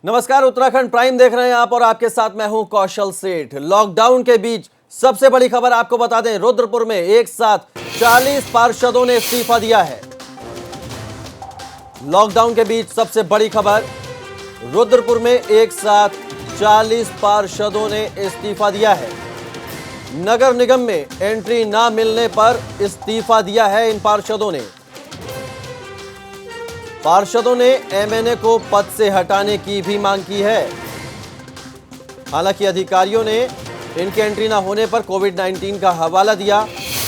नमस्कार, उत्तराखंड प्राइम देख रहे हैं आप और आपके साथ मैं हूं कौशल सेठ। लॉकडाउन के बीच सबसे बड़ी खबर आपको बता दें, रुद्रपुर में एक साथ 40 पार्षदों ने इस्तीफा दिया है। लॉकडाउन के बीच सबसे बड़ी खबर, रुद्रपुर में एक साथ 40 पार्षदों ने इस्तीफा दिया है। नगर निगम में एंट्री ना मिलने पर इस्तीफा दिया है इन पार्षदों ने। पार्षदों ने एमएनए को पद से हटाने की भी मांग की है। हालांकि अधिकारियों ने इनके एंट्री न होने पर कोविड-19 का हवाला दिया,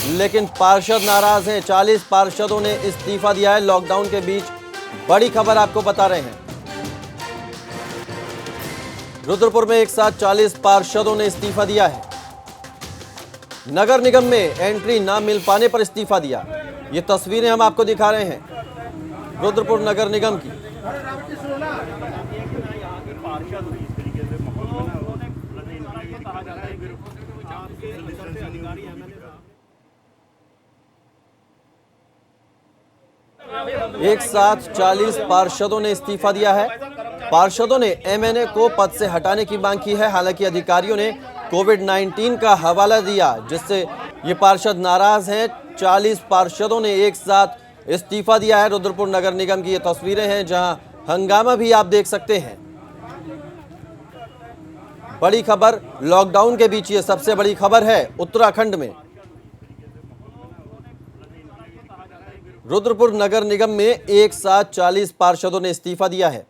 लेकिन पार्षद नाराज हैं। 40 पार्षदों ने इस्तीफा दिया है। लॉकडाउन के बीच बड़ी खबर आपको बता रहे हैं। रुद्रपुर में एक साथ 40 पार्षदों ने इस्तीफा दिया है। नगर निगम में एंट्री न मिल पाने पर इस्तीफा दिया। ये तस्वीरें हम आपको दिखा रहे हैं रुद्रपुर नगर निगम की। एक साथ 40 पार्षदों ने इस्तीफा दिया है। पार्षदों ने एमएनए को पद से हटाने की मांग की है। हालांकि अधिकारियों ने कोविड-19 का हवाला दिया, जिससे ये पार्षद नाराज हैं। 40 पार्षदों ने एक साथ इस्तीफा दिया है। रुद्रपुर नगर निगम की ये तस्वीरें हैं, जहां हंगामा भी आप देख सकते हैं। बड़ी खबर लॉकडाउन के बीच, ये सबसे बड़ी खबर है उत्तराखंड में। रुद्रपुर नगर निगम में एक साथ 40 पार्षदों ने इस्तीफा दिया है।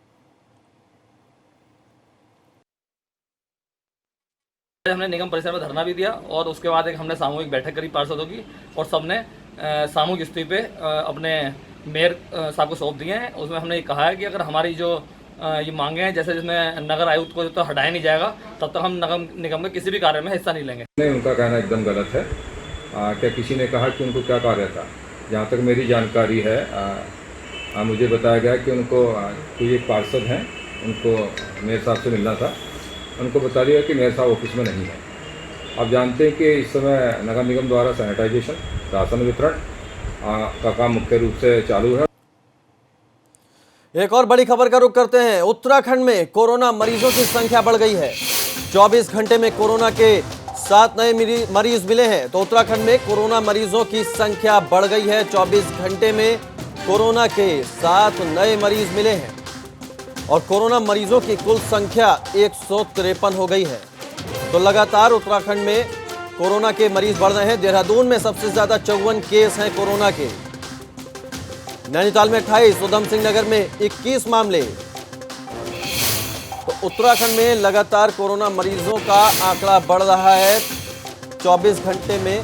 हमने निगम परिसर में धरना भी दिया और उसके बाद एक हमने सामूहिक बैठक करी पार्षदों की, और सबने सामूहिक इस्तीफे अपने मेयर साहब को सौंप दिए हैं। उसमें हमने ये कहा है कि अगर हमारी जो ये मांगे हैं, जैसे जिसमें नगर आयुक्त को तो हटाया नहीं जाएगा, तब तक हम नगर निगम में किसी भी कार्य में हिस्सा नहीं लेंगे। नहीं, उनका कहना एकदम गलत है। क्या किसी ने कहा कि उनको क्या कार्य था? जहाँ तक मेरी जानकारी है, मुझे बताया गया कि उनको कोई एक पार्षद हैं, उनको मेयर साहब से मिलना था। उनको बता दिया कि मेयर साहब ऑफिस में नहीं है। आप जानते हैं कि इस समय नगर निगम द्वारा सैनिटाइजेशन, राशन वितरण का काम मुख्य रूप से चालू है। एक और बड़ी खबर का रुख करते हैं। उत्तराखंड में कोरोना मरीजों की संख्या बढ़ गई है। 24 घंटे में कोरोना के 7 नए मरीज मिले हैं। तो उत्तराखंड में कोरोना मरीजों की संख्या बढ़ गई है। 24 घंटे में कोरोना के 7 नए मरीज मिले हैं और कोरोना मरीजों की कुल संख्या 153 हो गई है। तो लगातार उत्तराखंड में कोरोना के मरीज बढ़ रहे हैं। देहरादून में सबसे ज्यादा 54 केस हैं कोरोना के। नैनीताल में 28, उधम सिंह नगर में 21 मामले। तो उत्तराखंड में लगातार कोरोना मरीजों का आंकड़ा बढ़ रहा है। 24 घंटे में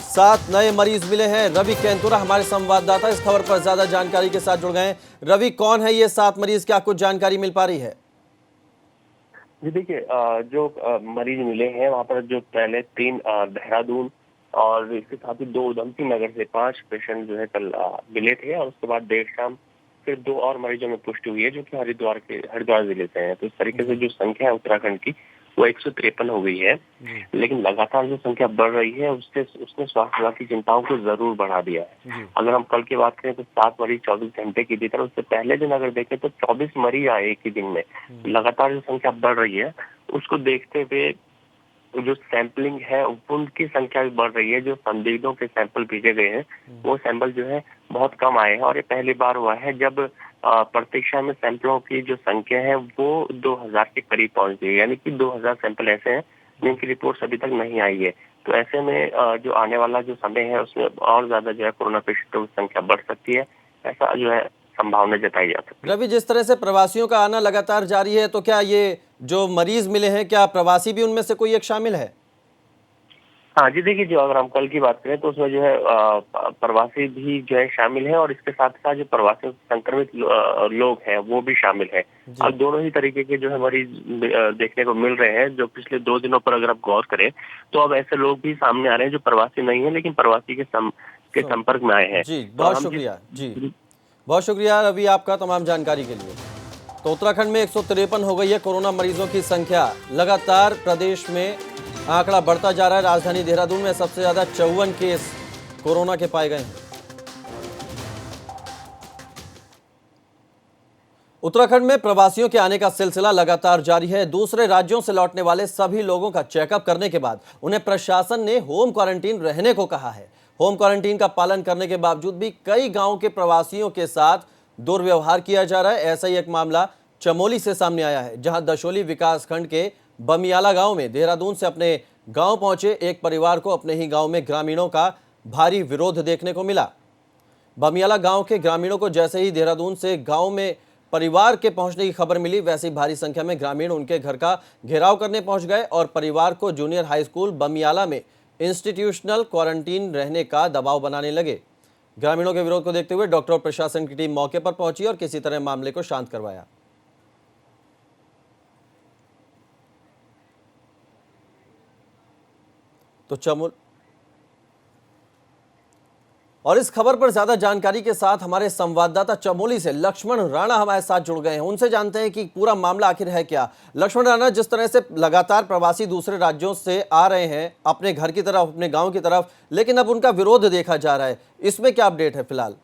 7 नए मरीज मिले हैं। रवि कैंतुरा हमारे संवाददाता इस खबर पर ज्यादा जानकारी के साथ जुड़ गए हैं। रवि, कौन है ये 7 मरीज, क्या कुछ जानकारी मिल पा रही है? जी देखिए, जो मरीज मिले हैं वहाँ पर जो पहले 3 देहरादून और इसके साथ ही 2 उधम सिंह नगर से 5 पेशेंट जो है कल मिले थे, और उसके बाद देर शाम फिर 2 और मरीजों में पुष्टि हुई है, जो कि हरिद्वार जिले से हैं। तो इस तरीके से जो संख्या है उत्तराखंड की वो 153 हो गई है। लेकिन लगातार जो संख्या बढ़ रही है उसने स्वास्थ्य विभाग की चिंताओं को जरूर बढ़ा दिया है। अगर हम कल की बात करें तो 7 मरीज 24 घंटे की दी तरह, उससे पहले दिन अगर देखें तो 24 मरीज आए एक ही दिन में। लगातार जो संख्या बढ़ रही है उसको देखते हुए जो सैंपलिंग है उनकी संख्या भी बढ़ रही है। जो संदिग्धों के सैंपल भेजे गए हैं वो सैंपल जो है बहुत कम आए हैं, और ये पहली बार हुआ है जब प्रतीक्षा में सैंपलों की जो संख्या है वो 2000 के करीब पहुंच गई है। यानी कि 2000 सैंपल ऐसे हैं जिनकी रिपोर्ट अभी तक नहीं आई है। तो ऐसे में जो आने वाला जो समय है उसमें और ज्यादा जो है कोरोना पेशेंटों की संख्या बढ़ सकती है, ऐसा जो है संभावना जताई जा सकती है। रवि, जिस तरह से प्रवासियों का आना लगातार जारी है, तो क्या ये जो मरीज मिले हैं, क्या प्रवासी भी उनमें से कोई एक शामिल है? हाँ जी, देखिए, जो अगर हम कल की बात करें तो उसमें जो है प्रवासी भी जो है शामिल है, और इसके साथ साथ जो प्रवासी संक्रमित लोग हैं वो भी शामिल है। अब दोनों ही तरीके के जो है मरीज देखने को मिल रहे हैं। जो पिछले 2 दिनों पर अगर आप गौर करें तो अब ऐसे लोग भी सामने आ रहे हैं जो प्रवासी नहीं है लेकिन प्रवासी के संपर्क में आए हैं। जी, बहुत शुक्रिया। जी, बहुत शुक्रिया रवि आपका तमाम जानकारी के लिए। तो उत्तराखंड में 153 हो गई है कोरोना मरीजों की संख्या। लगातार प्रदेश में आंकड़ा बढ़ता जा रहा है। राजधानी देहरादून में सबसे ज्यादा 54 केस कोरोना के पाए गए हैं। उत्तराखंड में प्रवासियों के आने का सिलसिला लगातार जारी है। दूसरे राज्यों से लौटने वाले सभी लोगों का चेकअप करने के बाद उन्हें प्रशासन ने होम क्वारंटीन रहने को कहा है। होम क्वारंटीन का पालन करने के बावजूद भी कई गांवों के प्रवासियों के साथ दुर्व्यवहार किया जा रहा है। ऐसा ही एक मामला चमोली से सामने आया है, जहां दशोली विकासखंड के बमियाला गांव में देहरादून से अपने गांव पहुंचे एक परिवार को अपने ही गांव में ग्रामीणों का भारी विरोध देखने को मिला। बमियाला गांव के ग्रामीणों को जैसे ही देहरादून से गांव में परिवार के पहुंचने की खबर मिली, वैसे ही भारी संख्या में ग्रामीण उनके घर का घेराव करने पहुंच गए और परिवार को जूनियर हाई स्कूल बमियाला में इंस्टीट्यूशनल क्वारंटीन रहने का दबाव बनाने लगे। ग्रामीणों के विरोध को देखते हुए डॉक्टर और प्रशासन की टीम मौके पर पहुंची और किसी तरह मामले को शांत करवाया। तो चमोल और इस खबर पर ज्यादा जानकारी के साथ हमारे संवाददाता चमोली से लक्ष्मण राणा हमारे साथ जुड़ गए हैं। उनसे जानते हैं कि पूरा मामला आखिर है क्या। लक्ष्मण राणा, जिस तरह से लगातार प्रवासी दूसरे राज्यों से आ रहे हैं अपने घर की तरफ, अपने गांव की तरफ, लेकिन अब उनका विरोध देखा जा रहा है, इसमें क्या अपडेट है फिलहाल?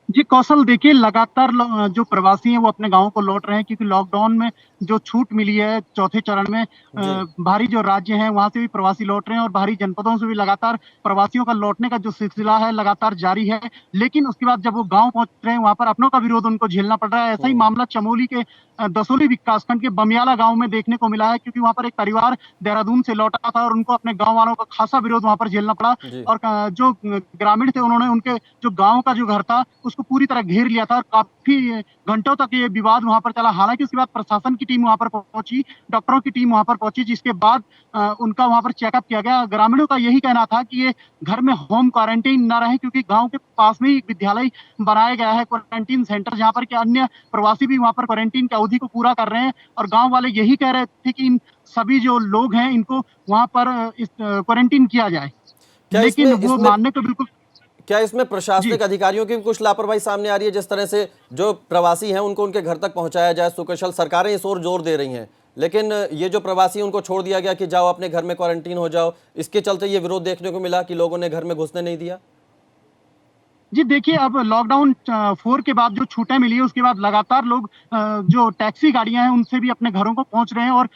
जी कौशल, देखिए लगातार जो प्रवासी हैं वो अपने गांवों को लौट रहे हैं, क्योंकि लॉकडाउन में जो छूट मिली है चौथे चरण में बाहरी जो राज्य हैं वहां से भी प्रवासी लौट रहे हैं और बाहरी जनपदों से भी लगातार प्रवासियों का लौटने का जो सिलसिला है लगातार जारी है। लेकिन उसके बाद जब वो गांव पहुंच रहे हैं वहां पर अपनों का विरोध उनको झेलना पड़ रहा है। ऐसा ही मामला चमोली के दसोली विकासखंड के बमियाला गांव में देखने को मिला है, क्योंकि वहां पर एक परिवार देहरादून से लौटा था और उनको अपने गांव वालों का खासा विरोध वहां पर झेलना पड़ा। और जो ग्रामीण थे उन्होंने उनके जो गांव का जो घर था उसको पूरी तरह घेर लिया था और काफी घंटों तक ये विवाद वहां पर चला। हालांकि उसके बाद प्रशासन की टीम वहां पर पहुंची, डॉक्टरों की टीम वहां पर पहुंची, जिसके बाद उनका वहां पर चेकअप किया गया। ग्रामीणों का यही कहना था कि ये घर में होम क्वारंटीन न रहे, क्योंकि गांव के पास में ही एक विद्यालय बनाया गया है, क्वारंटीन सेंटर, जहां पर के अन्य प्रवासी भी वहां पर क्वारंटीन की अवधि को पूरा कर रहे हैं। और गांव वाले यही कह रहे थे कि इन सभी जो लोग हैं इनको वहां पर क्वारंटीन किया जाए, लेकिन वो मानने को बिल्कुल। क्या इसमें प्रशासनिक अधिकारियों की कुछ लापरवाही सामने आ रही है? जिस तरह से जो प्रवासी हैं उनको उनके घर तक पहुंचाया जाए, सुकुशल सरकारें इस ओर जोर दे रही हैं, लेकिन ये जो प्रवासी उनको छोड़ दिया गया कि जाओ अपने घर में क्वारंटीन हो जाओ, इसके चलते ये विरोध देखने को मिला कि लोगों ने घर में घुसने नहीं दिया। जी देखिए, अब लॉकडाउन 4 के बाद जो छूटें मिली है उसके बाद लगातार लोग जो टैक्सी गाड़ियां हैं उनसे भी अपने घरों को पहुंच रहे हैं और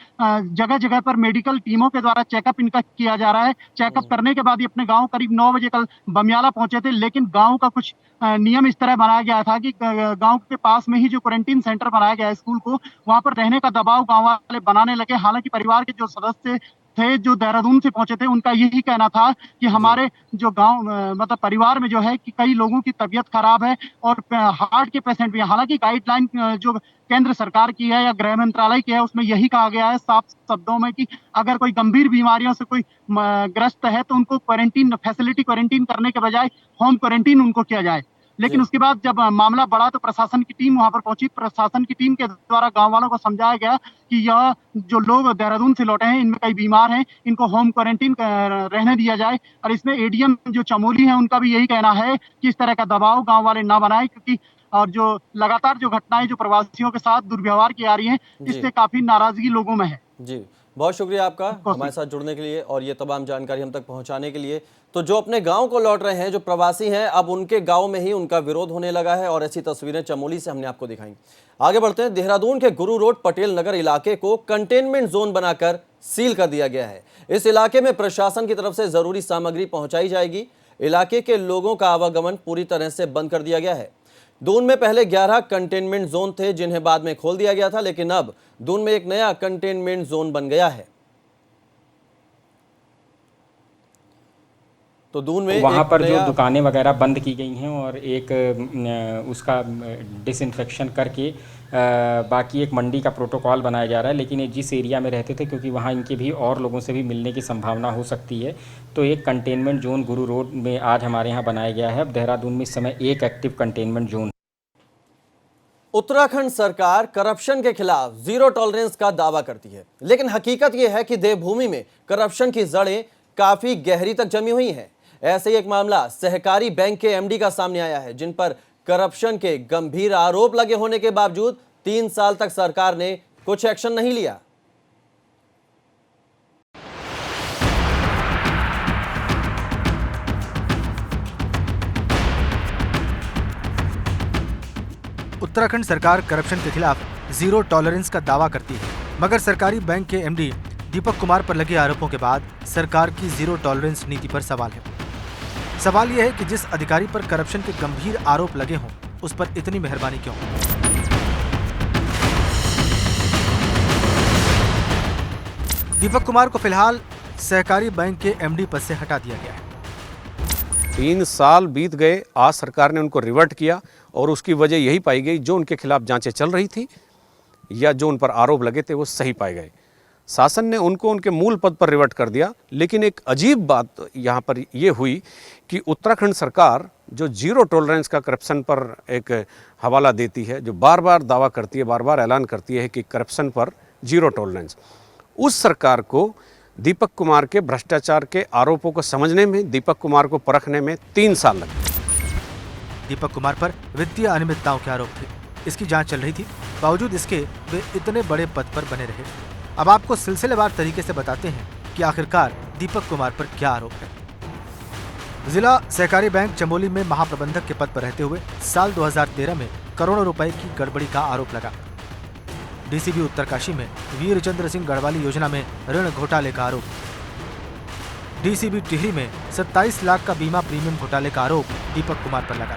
जगह जगह पर मेडिकल टीमों के द्वारा चेकअप इनका किया जा रहा है। चेकअप करने के बाद ही अपने गांव करीब 9 बजे कल बमियाला पहुंचे थे, लेकिन गांव का कुछ नियम इस तरह बनाया गया था कि गांव के पास में ही जो क्वारंटीन सेंटर बनाया गया है स्कूल को, वहां पर रहने का दबाव गांव वाले बनाने लगे। हालांकि परिवार के जो सदस्य थे जो देहरादून से पहुंचे थे उनका यही कहना था कि हमारे जो गांव मतलब परिवार में जो है कि कई लोगों की तबीयत खराब है और हार्ट के पेशेंट भी हैं। हालांकि गाइडलाइन जो केंद्र सरकार की है या गृह मंत्रालय की है उसमें यही कहा गया है साफ शब्दों में कि अगर कोई गंभीर बीमारियों से कोई ग्रस्त है तो उनको क्वारंटीन फैसिलिटी क्वारंटीन करने के बजाय होम क्वारंटीन उनको किया जाए। लेकिन उसके बाद जब मामला बढ़ा तो प्रशासन की टीम वहां पर पहुंची। प्रशासन की टीम के द्वारा गांव वालों को समझाया गया कि यह जो लोग देहरादून से लौटे हैं इनमें कई बीमार हैं, इनको होम क्वारंटीन रहने दिया जाए। और इसमें एडीएम जो चमोली है उनका भी यही कहना है कि इस तरह का दबाव गांव वाले ना बनाए, क्योंकि और जो लगातार जो घटनाएं जो प्रवासियों के साथ दुर्व्यवहार की आ रही है इससे काफी नाराजगी लोगों में है। जी, बहुत शुक्रिया आपका हमारे साथ जुड़ने के लिए और ये तमाम जानकारी हम तक पहुंचाने के लिए। तो जो अपने गांव को लौट रहे हैं, जो प्रवासी हैं, अब उनके गांव में ही उनका विरोध होने लगा है और ऐसी तस्वीरें चमोली से हमने आपको दिखाई। आगे बढ़ते हैं। देहरादून के गुरु रोड पटेल नगर इलाके को कंटेनमेंट जोन बनाकर सील कर दिया गया है। इस इलाके में प्रशासन की तरफ से जरूरी सामग्री पहुंचाई जाएगी। इलाके के लोगों का आवागमन पूरी तरह से बंद कर दिया गया है। दून में पहले 11 कंटेनमेंट जोन थे जिन्हें बाद में खोल दिया गया था, लेकिन अब दून में एक नया कंटेनमेंट जोन बन गया है। तो दून में वहाँ पर जो दुकानें वगैरह बंद की गई हैं और एक उसका डिसइंफेक्शन करके बाकी एक मंडी का प्रोटोकॉल बनाया जा रहा है। लेकिन ये जिस एरिया में रहते थे, क्योंकि वहाँ इनके भी और लोगों से भी मिलने की संभावना हो सकती है, तो एक कंटेनमेंट जोन गुरु रोड में आज हमारे यहाँ बनाया गया है। अब देहरादून में इस समय एक एक्टिव कंटेनमेंट जोन। उत्तराखंड सरकार करप्शन के खिलाफ जीरो टॉलरेंस का दावा करती है, लेकिन हकीकत यह है कि देवभूमि में करप्शन की जड़ें काफी गहरी तक जमी हुई हैं। ऐसे ही एक मामला सहकारी बैंक के एमडी का सामने आया है, जिन पर करप्शन के गंभीर आरोप लगे होने के बावजूद 3 साल तक सरकार ने कुछ एक्शन नहीं लिया। उत्तराखंड सरकार करप्शन के खिलाफ जीरो टॉलरेंस का दावा करती है, मगर सरकारी बैंक के एमडी दीपक कुमार पर लगे आरोपों के बाद सरकार की जीरो टॉलरेंस नीति पर सवाल है। सवाल यह है कि जिस अधिकारी पर करप्शन के गंभीर आरोप लगे हों, उस पर इतनी मेहरबानी क्यों? दीपक कुमार को फिलहाल सहकारी बैंक के एमडी पद से हटा दिया गया है। 3 साल बीत गए, आज सरकार ने उनको रिवर्ट किया और उसकी वजह यही पाई गई, जो उनके खिलाफ जांचें चल रही थी या जो उन पर आरोप लगे थे वो सही पाए गए। शासन ने उनको उनके मूल पद पर रिवर्ट कर दिया। लेकिन एक अजीब बात यहाँ पर ये हुई कि उत्तराखंड सरकार जो जीरो टॉलरेंस का करप्शन पर एक हवाला देती है, जो बार बार दावा करती है, बार बार ऐलान करती है कि करप्शन पर जीरो टॉलरेंस, उस सरकार को दीपक कुमार के भ्रष्टाचार के आरोपों को समझने में, दीपक कुमार को परखने में 3 साल लगे। दीपक कुमार पर वित्तीय अनियमितताओं के आरोप थे, इसकी जांच चल रही थी। बावजूद इसके वे इतने बड़े पद पर बने रहे। अब आपको सिलसिलेवार तरीके से बताते हैं कि आखिरकार दीपक कुमार पर क्या आरोप है। जिला सहकारी बैंक चमोली में महाप्रबंधक के पद पर रहते हुए साल 2013 में करोड़ों रुपए की गड़बड़ी का आरोप लगा। डीसीबी उत्तरकाशी में वीरचंद्र सिंह गढ़वाली योजना में ऋण घोटाले का आरोप। डीसीबी टिहरी में 27 लाख का बीमा प्रीमियम घोटाले का आरोप दीपक कुमार पर लगा।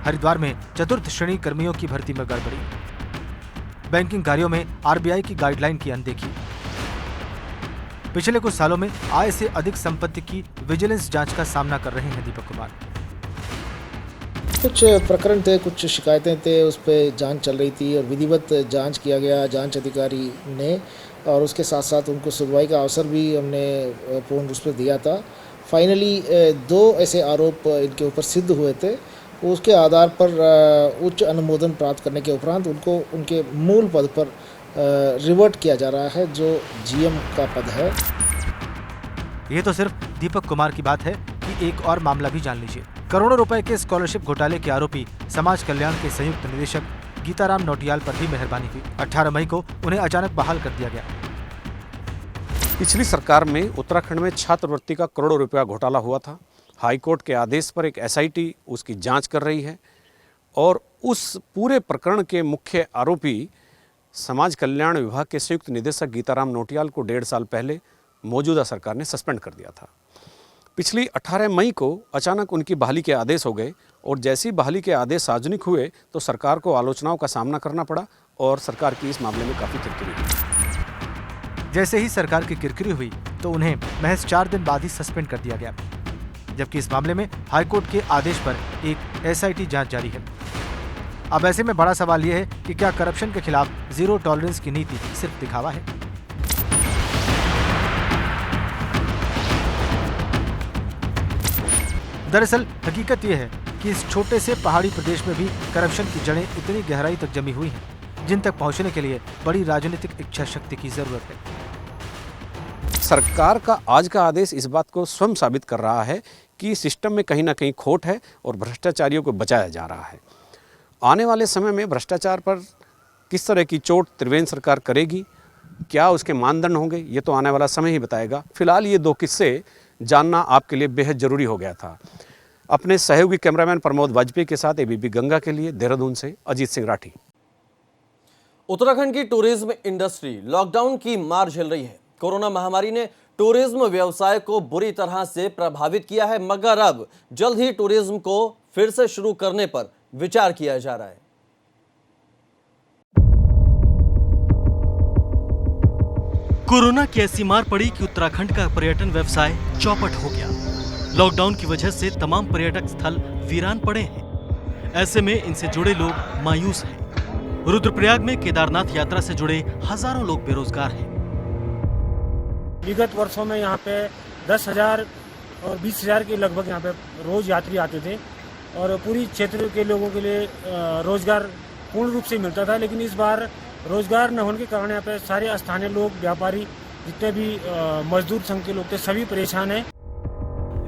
हरिद्वार में चतुर्थ श्रेणी कर्मियों की भर्ती में गड़बड़ी। बैंकिंग कार्यों में आरबीआई की गाइडलाइन की अनदेखी। पिछले कुछ सालों में आय से अधिक संपत्ति की विजिलेंस जांच का सामना कर रहे हैं दीपक कुमार। कुछ प्रकरण थे, कुछ शिकायतें थे, उस पर जांच चल रही थी और विधिवत जांच किया गया जांच अधिकारी ने, और उसके साथ साथ उनको सुनवाई का अवसर भी हमने पूर्ण रूप से दिया था। फाइनली 2 ऐसे आरोप इनके ऊपर सिद्ध हुए थे। उसके आधार पर उच्च अनुमोदन प्राप्त करने के उपरांत उनको उनके मूल पद पर रिवर्ट किया जा रहा है, जो जीएम का पद है। ये तो सिर्फ दीपक कुमार की बात है कि एक और मामला भी जान लीजिए। करोड़ों रुपए के स्कॉलरशिप घोटाले के आरोपी समाज कल्याण के संयुक्त निदेशक गीताराम नौटियाल पर भी मेहरबानी हुई। 18 मई को उन्हें अचानक बहाल कर दिया गया। पिछली सरकार में उत्तराखंड में छात्रवृत्ति का करोड़ों रुपया घोटाला हुआ था। हाईकोर्ट के आदेश पर एक एसआईटी उसकी जांच कर रही है और उस पूरे प्रकरण के मुख्य आरोपी समाज कल्याण विभाग के संयुक्त निदेशक गीताराम नौटियाल को 1.5 साल पहले मौजूदा सरकार ने सस्पेंड कर दिया था। पिछली 18 मई को अचानक उनकी बहाली के आदेश हो गए और जैसे ही बहाली के आदेश सार्वजनिक हुए तो सरकार को आलोचनाओं का सामना करना पड़ा और सरकार की इस मामले में काफ़ी किरकिरी हुई। जैसे ही सरकार की किरकिरी हुई तो उन्हें महज 4 दिन बाद ही सस्पेंड कर दिया गया, जबकि इस मामले में हाईकोर्ट के आदेश पर एक एसआईटी जांच जारी है। अब ऐसे में बड़ा सवाल यह है कि क्या करप्शन के खिलाफ जीरो टॉलरेंस की नीति सिर्फ दिखावा है? दरअसल हकीकत यह है कि इस छोटे से पहाड़ी प्रदेश में भी करप्शन की जड़ें इतनी गहराई तक जमी हुई हैं, जिन तक पहुंचने के लिए बड़ी राजनीतिक इच्छा शक्ति की जरूरत है। सरकार का आज का आदेश इस बात को स्वयं साबित कर रहा है कि सिस्टम में कहीं ना कहीं खोट है और भ्रष्टाचारियों को बचाया जा रहा है। आने वाले समय में भ्रष्टाचार पर किस तरह की चोट त्रिवेंद्र सरकार करेगी, क्या उसके मानदंड होंगे, ये तो आने वाला समय ही बताएगा। फिलहाल ये 2 किस्से जानना आपके लिए बेहद ज़रूरी हो गया था। अपने सहयोगी कैमरामैन प्रमोद वाजपेयी के साथ एबीपी गंगा के लिए देहरादून से अजीत सिंह राठी। उत्तराखंड की टूरिज्म इंडस्ट्री लॉकडाउन की मार झेल रही है। कोरोना महामारी ने टूरिज्म व्यवसाय को बुरी तरह से प्रभावित किया है, मगर अब जल्द ही टूरिज्म को फिर से शुरू करने पर विचार किया जा रहा है। कोरोना की ऐसी मार पड़ी कि उत्तराखंड का पर्यटन व्यवसाय चौपट हो गया। लॉकडाउन की वजह से तमाम पर्यटक स्थल वीरान पड़े हैं। ऐसे में इनसे जुड़े लोग मायूस हैं। रुद्रप्रयाग में केदारनाथ यात्रा से जुड़े हजारों लोग बेरोजगार हैं। विगत वर्षों में यहाँ पे 10,000 और 20,000 के लगभग यहाँ पे रोज यात्री आते थे और पूरी क्षेत्र के लोगों के लिए रोजगार पूर्ण रूप से मिलता था। लेकिन इस बार रोजगार न होने के कारण यहाँ पे सारे स्थानीय लोग, व्यापारी, जितने भी मजदूर संघ के लोग थे, सभी परेशान हैं।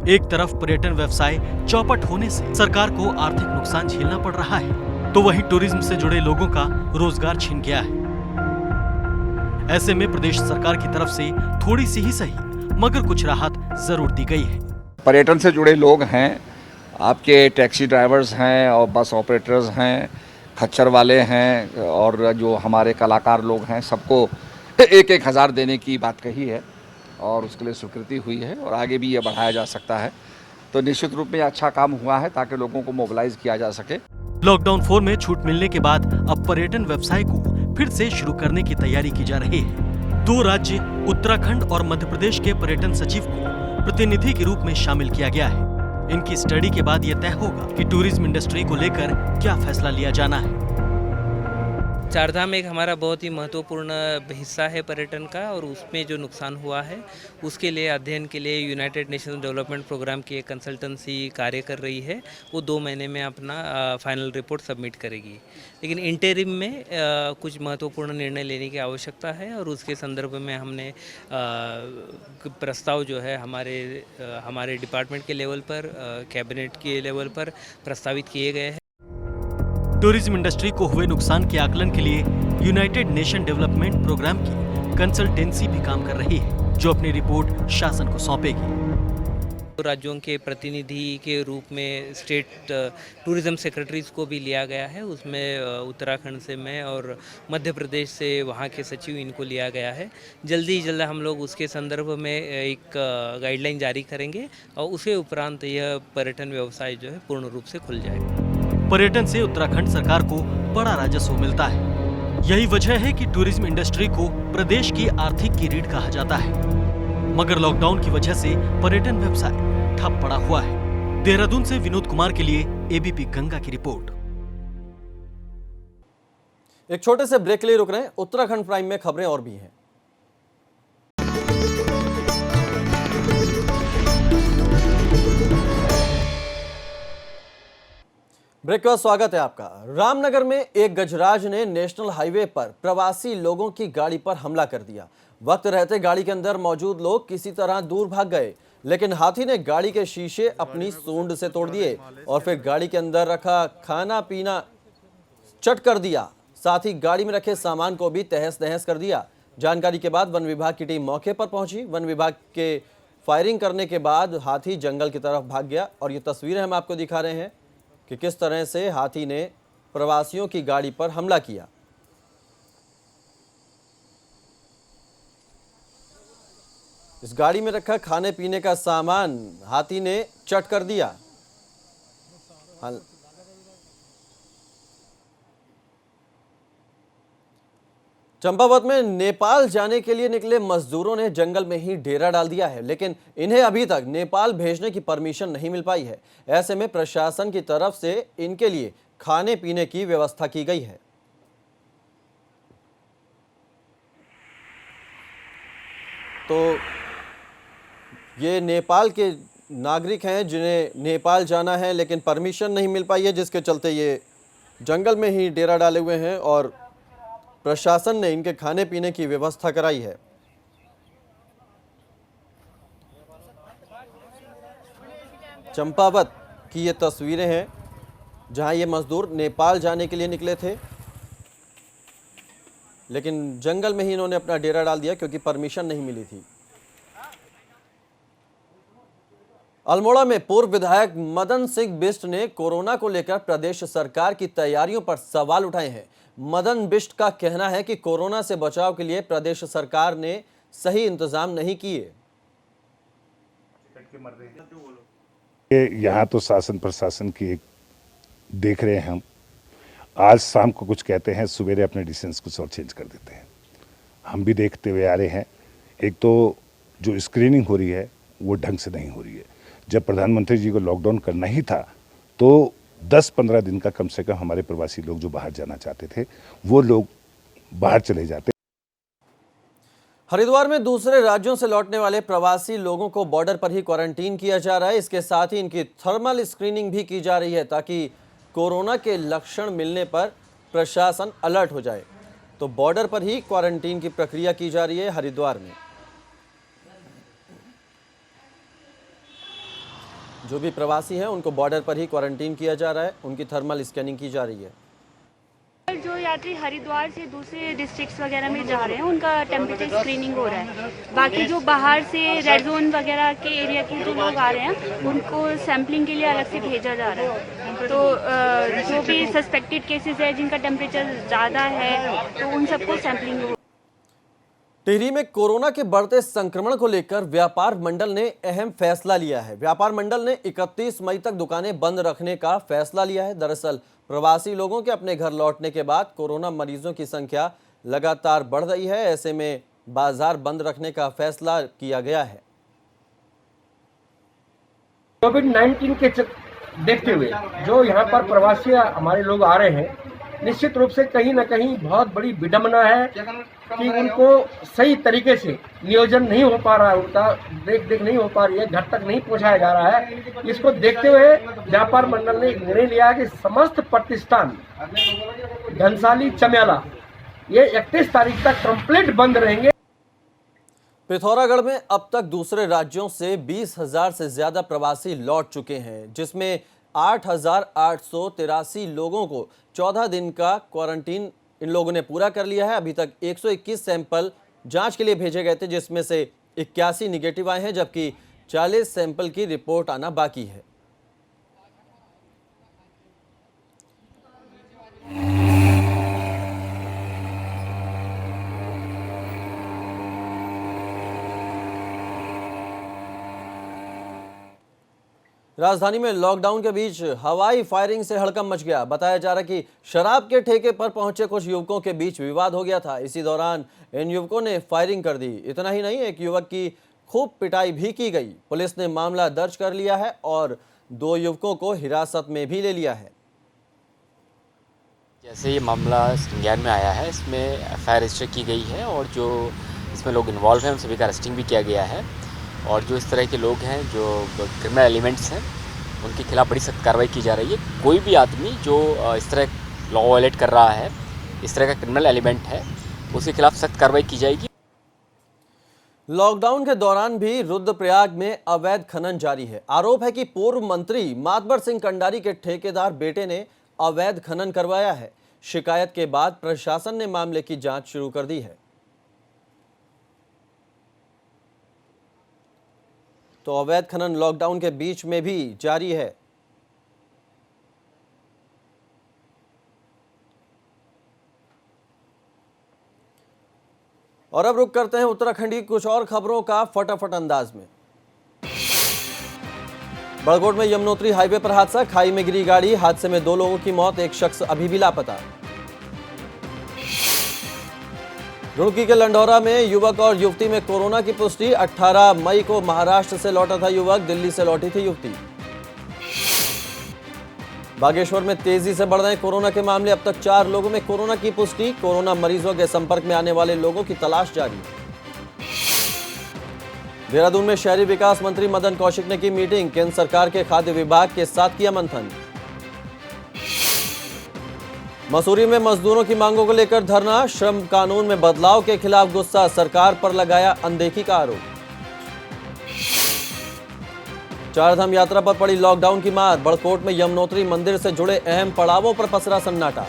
एक तरफ पर्यटन व्यवसाय चौपट होने से सरकार को आर्थिक नुकसान झेलना पड़ रहा है, तो वहीं टूरिज्म से जुड़े लोगों का रोजगार छिन गया है। ऐसे में प्रदेश सरकार की तरफ से थोड़ी सी ही सही मगर कुछ राहत जरूर दी गई है। पर्यटन से जुड़े लोग हैं, आपके टैक्सी ड्राइवर्स हैं और बस ऑपरेटर्स हैं, खच्चर वाले हैं और जो हमारे कलाकार लोग हैं सबको 1,000 देने की बात कही है और उसके लिए स्वीकृति हुई है और आगे भी ये बढ़ाया जा सकता है। तो निश्चित रूप में अच्छा काम हुआ है ताकि लोगों को मोबिलाइज किया जा सके। लॉकडाउन 4 में छूट मिलने के बाद अब पर्यटन व्यवसाय को फिर से शुरू करने की तैयारी की जा रही है। 2 राज्य उत्तराखंड और मध्य प्रदेश के पर्यटन सचिव को प्रतिनिधि के रूप में शामिल किया गया है। इनकी स्टडी के बाद यह तय होगा कि टूरिज्म इंडस्ट्री को लेकर क्या फैसला लिया जाना है। चारधाम एक हमारा बहुत ही महत्वपूर्ण हिस्सा है पर्यटन का और उसमें जो नुकसान हुआ है उसके लिए अध्ययन के लिए यूनाइटेड नेशंस डेवलपमेंट प्रोग्राम की एक कंसल्टेंसी कार्य कर रही है। वो 2 महीने में अपना फाइनल रिपोर्ट सबमिट करेगी। लेकिन इंटरिम में कुछ महत्वपूर्ण निर्णय लेने की आवश्यकता है और उसके संदर्भ में हमने प्रस्ताव जो है हमारे डिपार्टमेंट के लेवल पर, कैबिनेट के लेवल पर प्रस्तावित किए गए हैं। टूरिज्म इंडस्ट्री को हुए नुकसान के आकलन के लिए यूनाइटेड नेशन डेवलपमेंट प्रोग्राम की कंसल्टेंसी भी काम कर रही है, जो अपनी रिपोर्ट शासन को सौंपेगी। राज्यों के प्रतिनिधि के रूप में स्टेट टूरिज्म सेक्रेटरीज को भी लिया गया है। उसमें उत्तराखंड से मैं और मध्य प्रदेश से वहाँ के सचिव, इनको लिया गया है। जल्दी ही जल्द हम लोग उसके संदर्भ में एक गाइडलाइन जारी करेंगे और उसके उपरांत यह पर्यटन व्यवसाय जो है पूर्ण रूप से खुल जाएगा। पर्यटन से उत्तराखंड सरकार को बड़ा राजस्व मिलता है। यही वजह है कि टूरिज्म इंडस्ट्री को प्रदेश की आर्थिक की रीढ़ कहा जाता है। मगर लॉकडाउन की वजह से पर्यटन व्यवसाय ठप पड़ा हुआ है। देहरादून से विनोद कुमार के लिए एबीपी गंगा की रिपोर्ट। एक छोटे से ब्रेक के लिए रुक रहे हैं। उत्तराखंड प्राइम में खबरें और भी हैं। ब्रेक के बाद स्वागत है आपका। रामनगर में एक गजराज ने नेशनल हाईवे पर प्रवासी लोगों की गाड़ी पर हमला कर दिया। वक्त रहते गाड़ी के अंदर मौजूद लोग किसी तरह दूर भाग गए, लेकिन हाथी ने गाड़ी के शीशे अपनी सूंड से तोड़ दिए और फिर गाड़ी के अंदर रखा खाना पीना चट कर दिया। साथ ही गाड़ी में रखे सामान को भी तहस नहस कर दिया। जानकारी के बाद वन विभाग की टीम मौके पर पहुंची। वन विभाग के फायरिंग करने के बाद हाथी जंगल की तरफ भाग गया और ये तस्वीरें हम आपको दिखा रहे हैं कि किस तरह से हाथी ने प्रवासियों की गाड़ी पर हमला किया। इस गाड़ी में रखा खाने पीने का सामान हाथी ने चट कर दिया। चंपावत में नेपाल जाने के लिए निकले मजदूरों ने जंगल में ही डेरा डाल दिया है, लेकिन इन्हें अभी तक नेपाल भेजने की परमिशन नहीं मिल पाई है। ऐसे में प्रशासन की तरफ से इनके लिए खाने पीने की व्यवस्था की गई है। तो ये नेपाल के नागरिक हैं जिन्हें नेपाल जाना है, लेकिन परमिशन नहीं मिल पाई है, जिसके चलते ये जंगल में ही डेरा डाले हुए हैं और प्रशासन ने इनके खाने पीने की व्यवस्था कराई है। चंपावत की ये तस्वीरें हैं जहां ये मजदूर नेपाल जाने के लिए निकले थे, लेकिन जंगल में ही इन्होंने अपना डेरा डाल दिया क्योंकि परमिशन नहीं मिली थी। अल्मोड़ा में पूर्व विधायक मदन सिंह बिष्ट ने कोरोना को लेकर प्रदेश सरकार की तैयारियों पर सवाल उठाए हैं। मदन बिष्ट का कहना है कि कोरोना से बचाव के लिए प्रदेश सरकार ने सही इंतजाम नहीं किए। यहाँ तो शासन प्रशासन की एक देख रहे हैं हम। आज शाम को कुछ कहते हैं, सवेरे अपने डिसीजंस कुछ और चेंज कर देते हैं। हम भी देखते हुए आ रहे हैं। एक तो जो स्क्रीनिंग हो रही है वो ढंग से नहीं हो रही है। जब प्रधानमंत्री जी को लॉकडाउन करना ही था तो 10-15 दिन का कम से कम हमारे प्रवासी लोग जो बाहर जाना चाहते थे वो लोग बाहर चले जाते। हरिद्वार में दूसरे राज्यों से लौटने वाले प्रवासी लोगों को बॉर्डर पर ही क्वारंटीन किया जा रहा है। इसके साथ ही इनकी थर्मल स्क्रीनिंग भी की जा रही है ताकि कोरोना के लक्षण मिलने पर प्रशासन अलर्ट हो जाए। तो बॉर्डर पर ही क्वारंटीन की प्रक्रिया की जा रही है हरिद्वार में। जो भी प्रवासी हैं उनको बॉर्डर पर ही क्वारंटीन किया जा रहा है, उनकी थर्मल स्कैनिंग की जा रही है। जो यात्री हरिद्वार से दूसरे डिस्ट्रिक्ट्स वगैरह में जा रहे हैं उनका टेम्परेचर स्क्रीनिंग हो रहा है। बाकी जो बाहर से रेड जोन वगैरह के एरिया के जो लोग आ रहे हैं उनको सैम्पलिंग के लिए अलग से भेजा जा रहा है। तो जो भी सस्पेक्टेड केसेस है जिनका टेम्परेचर ज़्यादा है तो उन सबको सैम्पलिंग हो। टिहरी में कोरोना के बढ़ते संक्रमण को लेकर व्यापार मंडल ने अहम फैसला लिया है। व्यापार मंडल ने 31 मई तक दुकानें बंद रखने का फैसला लिया है। दरअसल प्रवासी लोगों के अपने घर लौटने के बाद कोरोना मरीजों की संख्या लगातार बढ़ रही है। ऐसे में बाजार बंद रखने का फैसला किया गया है। कोविड-19 के देखते हुए जो यहाँ पर प्रवासी हमारे लोग आ रहे हैं, निश्चित रूप से कहीं ना कहीं बहुत बड़ी विडंबना है कि उनको सही तरीके से नियोजन नहीं हो पा रहा है, उनका देख नहीं हो पा रही है, घर तक नहीं पहुंचाया जा रहा है। इसको देखते हुए व्यापार मंडल ने निर्णय लिया कि समस्त प्रतिष्ठान घनसाली चम्याला ये 31 तारीख तक कंप्लीट बंद रहेंगे। पिथौरागढ़ में अब तक दूसरे राज्यों से 20,000 से ज्यादा प्रवासी लौट चुके हैं, जिसमें 8,883 लोगों को 14 दिन का क्वारंटीन इन लोगों ने पूरा कर लिया है। अभी तक 121 सैंपल जांच के लिए भेजे गए थे, जिसमें से 81 निगेटिव आए हैं, जबकि 40 सैंपल की रिपोर्ट आना बाकी है। राजधानी में लॉकडाउन के बीच हवाई फायरिंग से हड़कंप मच गया। बताया जा रहा है कि शराब के ठेके पर पहुंचे कुछ युवकों के बीच विवाद हो गया था। इसी दौरान इन युवकों ने फायरिंग कर दी। इतना ही नहीं, एक युवक की खूब पिटाई भी की गई। पुलिस ने मामला दर्ज कर लिया है और 2 युवकों को हिरासत में भी ले लिया है। जैसे ये मामला संज्ञान में आया है, इसमें एफआईआर रजिस्टर की गई है और जो इसमें लोग इन्वॉल्व हैं उन सभी का अरेस्टिंग भी किया गया है। और जो इस तरह के लोग हैं, जो क्रिमिनल एलिमेंट्स हैं, उनके खिलाफ बड़ी सख्त कार्रवाई की जा रही है। कोई भी आदमी जो इस तरह लॉ वायलेट कर रहा है, इस तरह का क्रिमिनल एलिमेंट है, उसके खिलाफ सख्त कार्रवाई की जाएगी। लॉकडाउन के दौरान भी रुद्रप्रयाग में अवैध खनन जारी है। आरोप है कि पूर्व मंत्री मातबर सिंह कंडारी के ठेकेदार बेटे ने अवैध खनन करवाया है। शिकायत के बाद प्रशासन ने मामले की जांच शुरू कर दी है। तो अवैध खनन लॉकडाउन के बीच में भी जारी है। और अब रुक करते हैं उत्तराखंड की कुछ और खबरों का फटाफट अंदाज में। बड़कोट में यमुनोत्री हाईवे पर हादसा, खाई में गिरी गाड़ी, हादसे में 2 लोगों की मौत, एक शख्स अभी भी लापता। रुड़की के लंढौरा में युवक और युवती में कोरोना की पुष्टि। 18 मई को महाराष्ट्र से लौटा था युवक, दिल्ली से लौटी थी युवती। बागेश्वर में तेजी से बढ़ रहे कोरोना के मामले, अब तक 4 लोगों में कोरोना की पुष्टि। कोरोना मरीजों के संपर्क में आने वाले लोगों की तलाश जारी। देहरादून में शहरी विकास मंत्री मदन कौशिक ने की मीटिंग, केंद्र सरकार के खाद्य विभाग के साथ किया मंथन। मसूरी में मजदूरों की मांगों को लेकर धरना, श्रम कानून में बदलाव के खिलाफ गुस्सा, सरकार पर लगाया अनदेखी का आरोप। चारधाम यात्रा पर पड़ी लॉकडाउन की मार, बड़कोट में यमुनोत्री मंदिर से जुड़े अहम पड़ावों पर पसरा सन्नाटा।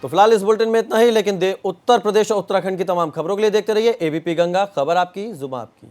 तो फिलहाल इस बुलेटिन में इतना ही, लेकिन उत्तर प्रदेश और उत्तराखंड की तमाम खबरों के लिए देखते रहिए एबीपी गंगा, खबर आपकी जुबान आपकी।